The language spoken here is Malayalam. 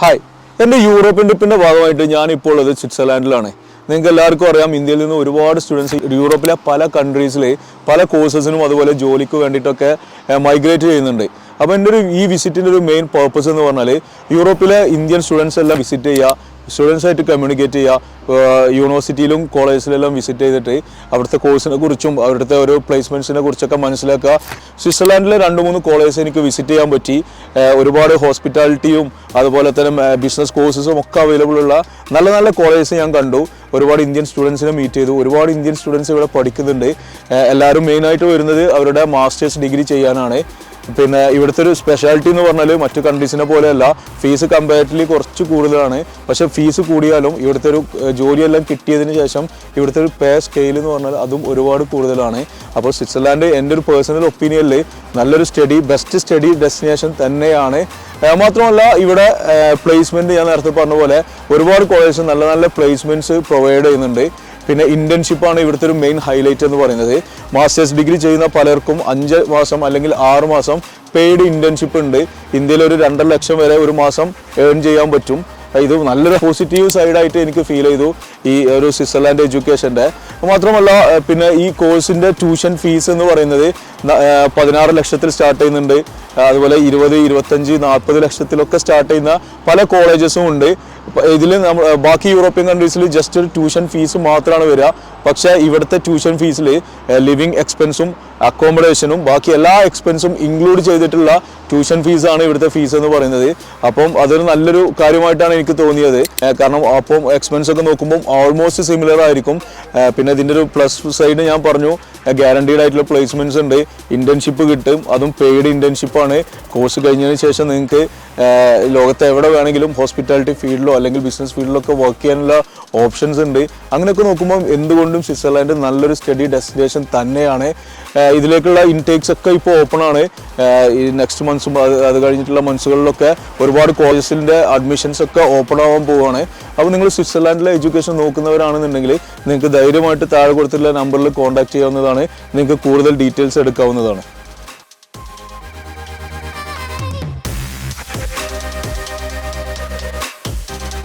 ഹായ്, എൻ്റെ യൂറോപ്യൻ ട്രിപ്പിൻ്റെ ഭാഗമായിട്ട് ഞാനിപ്പോൾ ഉള്ളത് സ്വിറ്റ്സർലാൻഡിലാണ്. നിങ്ങൾക്ക് എല്ലാവർക്കും അറിയാം, ഇന്ത്യയിൽ നിന്ന് ഒരുപാട് സ്റ്റുഡൻസ് യൂറോപ്പിലെ പല കൺട്രീസിൽ പല കോഴ്സസിനും അതുപോലെ ജോലിക്ക് വേണ്ടിയിട്ടൊക്കെ മൈഗ്രേറ്റ് ചെയ്യുന്നുണ്ട്. അപ്പോൾ എൻ്റെ ഈ വിസിറ്റിൻ്റെ ഒരു മെയിൻ പർപ്പസ് എന്ന് പറഞ്ഞാൽ യൂറോപ്പിലെ ഇന്ത്യൻ സ്റ്റുഡൻസ് എല്ലാം വിസിറ്റ് ചെയ്യുക, സ്റ്റുഡൻസായിട്ട് കമ്മ്യൂണിക്കേറ്റ് ചെയ്യുക, യൂണിവേഴ്സിറ്റിയിലും കോളേജിലെല്ലാം വിസിറ്റ് ചെയ്തിട്ട് അവിടുത്തെ കോഴ്സിനെ കുറിച്ചും അവിടുത്തെ ഓരോ പ്ലേസ്മെൻറ്റ്സിനെ കുറിച്ചൊക്കെ മനസ്സിലാക്കുക. സ്വിറ്റ്സർലാൻഡിലെ 2-3 കോളേജ് എനിക്ക് വിസിറ്റ് ചെയ്യാൻ പറ്റി. ഒരുപാട് ഹോസ്പിറ്റാലിറ്റിയും അതുപോലെ തന്നെ ബിസിനസ് കോഴ്സസും ഒക്കെ അവൈലബിൾ ഉള്ള നല്ല നല്ല കോളേജസ് ഞാൻ കണ്ടു. ഒരുപാട് ഇന്ത്യൻ സ്റ്റുഡൻസിനെ മീറ്റ് ചെയ്തു. ഒരുപാട് ഇന്ത്യൻ സ്റ്റുഡൻസ് ഇവിടെ പഠിക്കുന്നുണ്ട്. എല്ലാവരും മെയിനായിട്ട് വരുന്നത് അവരുടെ മാസ്റ്റേഴ്സ് ഡിഗ്രി ചെയ്യാനാണ്. പിന്നെ ഇവിടുത്തെ ഒരു സ്പെഷ്യാലിറ്റി എന്ന് പറഞ്ഞാൽ മറ്റു കൺട്രീസിനെ പോലെയല്ല, ഫീസ് കമ്പാരിറ്റീവ്ലി കുറച്ച് കൂടുതലാണ്. പക്ഷേ ഫീസ് കൂടിയാലും ഇവിടുത്തെ ഒരു ജോലിയെല്ലാം കിട്ടിയതിന് ശേഷം ഇവിടുത്തെ ഒരു പേ സ്കെയിൽ എന്ന് പറഞ്ഞാൽ അതും ഒരുപാട് കൂടുതലാണ്. അപ്പോൾ സ്വിറ്റ്സർലാൻഡ് എൻ്റെ ഒരു പേഴ്സണൽ ഒപ്പീനിയനിൽ നല്ലൊരു ബെസ്റ്റ് സ്റ്റഡി ഡെസ്റ്റിനേഷൻ തന്നെയാണ്. മാത്രമല്ല ഇവിടെ പ്ലേസ്മെൻറ്റ് ഞാൻ നേരത്തെ പറഞ്ഞ പോലെ ഒരുപാട് കോളേജസ് നല്ല നല്ല പ്ലേസ്മെൻറ്റ്സ് പ്രൊവൈഡ് ചെയ്യുന്നുണ്ട്. പിന്നെ ഇൻറ്റേൺഷിപ്പാണ് ഇവിടുത്തെ ഒരു മെയിൻ ഹൈലൈറ്റ് എന്ന് പറയുന്നത്. മാസ്റ്റേഴ്സ് ഡിഗ്രി ചെയ്യുന്ന പലർക്കും 5 മാസം അല്ലെങ്കിൽ 6 മാസം പെയ്ഡ് ഇൻറ്റേൺഷിപ്പ് ഉണ്ട്. ഇന്ത്യയിൽ ഒരു 2.5 ലക്ഷം വരെ ഒരു മാസം ഏൺ ചെയ്യാൻ പറ്റും. ഇത് നല്ലൊരു പോസിറ്റീവ് സൈഡായിട്ട് എനിക്ക് ഫീൽ ചെയ്തു ഈ ഒരു സ്വിറ്റ്സർലാൻഡ് എഡ്യൂക്കേഷൻ്റെ. മാത്രമല്ല പിന്നെ ഈ കോഴ്സിൻ്റെ ട്യൂഷൻ ഫീസ് എന്ന് പറയുന്നത് 16 ലക്ഷത്തിൽ സ്റ്റാർട്ട് ചെയ്യുന്നുണ്ട്. അതുപോലെ 20, 25, 40 ലക്ഷത്തിലൊക്കെ സ്റ്റാർട്ട് ചെയ്യുന്ന പല കോളേജസും ഉണ്ട്. ഇതിൽ ബാക്കി യൂറോപ്യൻ കൺട്രീസിൽ ജസ്റ്റ് ഒരു ട്യൂഷൻ ഫീസ് മാത്രമാണ് വരിക. പക്ഷേ ഇവിടുത്തെ ട്യൂഷൻ ഫീസിൽ ലിവിങ് എക്സ്പെൻസും അക്കോമഡേഷനും ബാക്കി എല്ലാ എക്സ്പെൻസും ഇൻക്ലൂഡ് ചെയ്തിട്ടുള്ള ട്യൂഷൻ ഫീസാണ് ഇവിടുത്തെ ഫീസ് എന്ന് പറയുന്നത്. അപ്പം അതൊരു നല്ലൊരു കാര്യമായിട്ടാണ് എനിക്ക് തോന്നിയത്. കാരണം അപ്പം എക്സ്പെൻസ് ഒക്കെ നോക്കുമ്പോൾ ഓൾമോസ്റ്റ് സിമിലർ ആയിരിക്കും. പിന്നെ ഇതിൻ്റെ ഒരു പ്ലസ് സൈഡ് ഞാൻ പറഞ്ഞു, ഗ്യാരണ്ടീഡ് ആയിട്ടുള്ള പ്ലേസ്മെൻറ്റ്സ് ഉണ്ട്, ഇൻറ്റേൺഷിപ്പ് കിട്ടും, അതും പെയ്ഡ് ഇൻറ്റേൺഷിപ്പാണ്. കോഴ്സ് കഴിഞ്ഞതിന് ശേഷം നിങ്ങൾക്ക് ലോകത്ത് എവിടെ വേണമെങ്കിലും ഹോസ്പിറ്റാലിറ്റി ഫീൽഡിലോ അല്ലെങ്കിൽ ബിസിനസ് ഫീൽഡിലോ ഒക്കെ വർക്ക് ചെയ്യാനുള്ള ഓപ്ഷൻസ് ഉണ്ട്. അങ്ങനെയൊക്കെ നോക്കുമ്പോൾ എന്തുകൊണ്ടും സ്വിറ്റ്സർലാൻഡ് നല്ലൊരു സ്റ്റഡി ഡെസ്റ്റിനേഷൻ തന്നെയാണ്. ഇതിലേക്കുള്ള ഇൻടേക്സ് ഒക്കെ ഇപ്പോൾ ഓപ്പൺ ആണ്. ഈ നെക്സ്റ്റ് മന്ത്സും അത് കഴിഞ്ഞിട്ടുള്ള മന്ത്സുകളിലൊക്കെ ഒരുപാട് കോളേജസിൻ്റെ അഡ്മിഷൻസ് ഒക്കെ ഓപ്പൺ ആവാൻ പോവുകയാണ്. അപ്പോൾ നിങ്ങൾ സ്വിറ്റ്സർലാൻഡിലെ എഡ്യൂക്കേഷൻ നോക്കുന്നവരാണെന്നുണ്ടെങ്കിൽ നിങ്ങൾക്ക് ധൈര്യമായിട്ട് താഴെ കൊടുത്തിട്ടുള്ള നമ്പറിൽ കോൺടാക്ട് ചെയ്യാവുന്നതാണ്. നിങ്ങൾക്ക് കൂടുതൽ ഡീറ്റെയിൽസ് എടുക്കാവുന്നതാണ്.